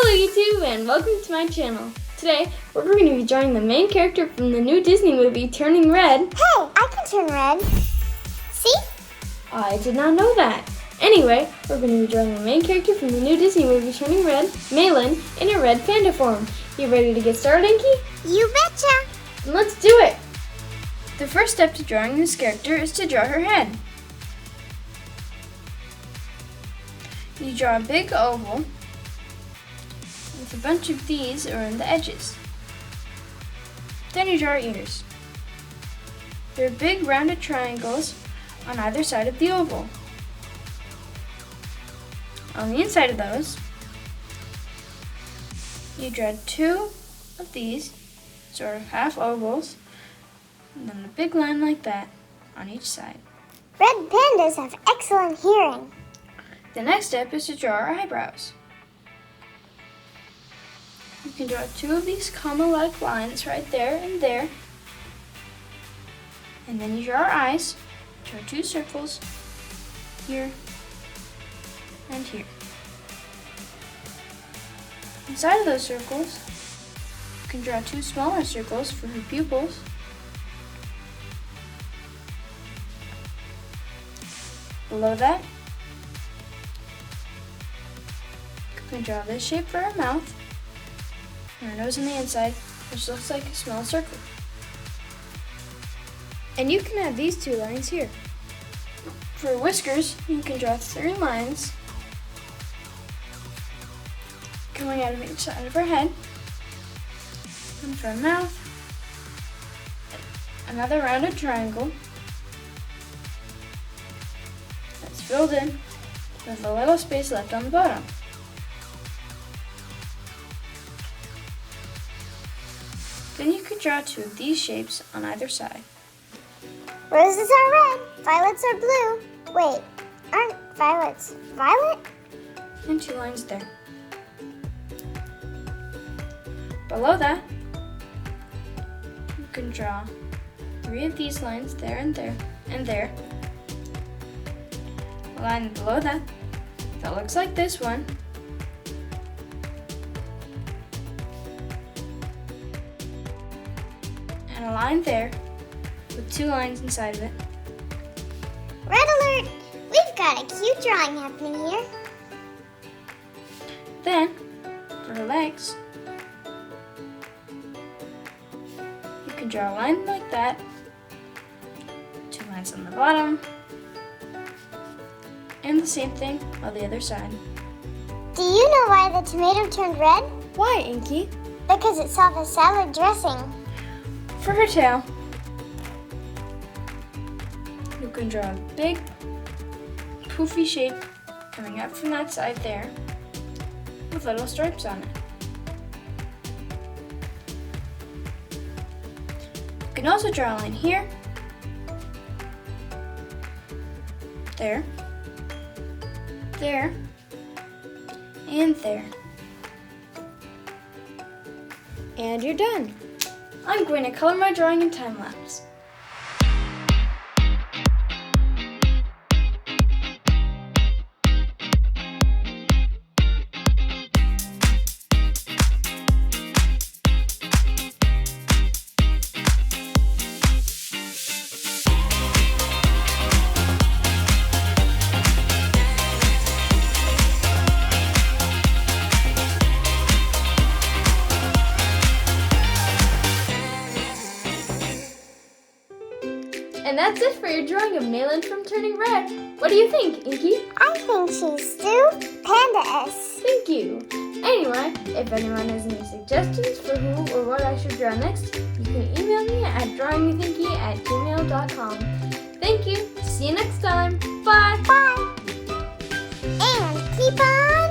Hello YouTube and welcome to my channel. Today we're going to be drawing the main character from the new Disney movie Turning Red. Hey, I can turn red. See? I did not know that. Anyway, we're going to be drawing the main character from the new Disney movie Turning Red, Malin, in a red panda form. You ready to get started, Inky? You betcha. Then let's do it. The first step to drawing this character is to draw her head. You draw a big oval with a bunch of these around the edges. Then you draw ears. There are big rounded triangles on either side of the oval. On the inside of those, you draw two of these sort of half ovals, and then a big line like that on each side. Red pandas have excellent hearing. The next step is to draw our eyebrows. You can draw two of these comma-like lines right there and there. And then you draw our eyes. Draw two circles here and here. Inside of those circles, you can draw two smaller circles for her pupils. Below that, you can draw this shape for her mouth and her nose on the inside, which looks like a small circle. And you can add these two lines here. For whiskers, you can draw three lines coming out of each side of her head. And for her mouth, another rounded triangle that's filled in with a little space left on the bottom. Then you could draw two of these shapes on either side. Roses are red, violets are blue. Wait, aren't violets violet? And two lines there. Below that, you can draw three of these lines there and there and there. A line below that looks like this one. And a line there with two lines inside of it. Red alert! We've got a cute drawing happening here. Then, for her legs, you can draw a line like that, two lines on the bottom, and the same thing on the other side. Do you know why the tomato turned red? Why, Inky? Because it saw the salad dressing. For her tail, you can draw a big, poofy shape coming up from that side there with little stripes on it. You can also draw a line here, there, there, and there. And you're done. I'm going to color my drawing in time lapse. And that's it for your drawing of Malin from Turning Red. What do you think, Inky? I think she's Stu Panda-esque. Thank you. Anyway, if anyone has any suggestions for who or what I should draw next, you can email me at drawingwithinky@gmail.com. Thank you. See you next time. Bye. Bye. And keep on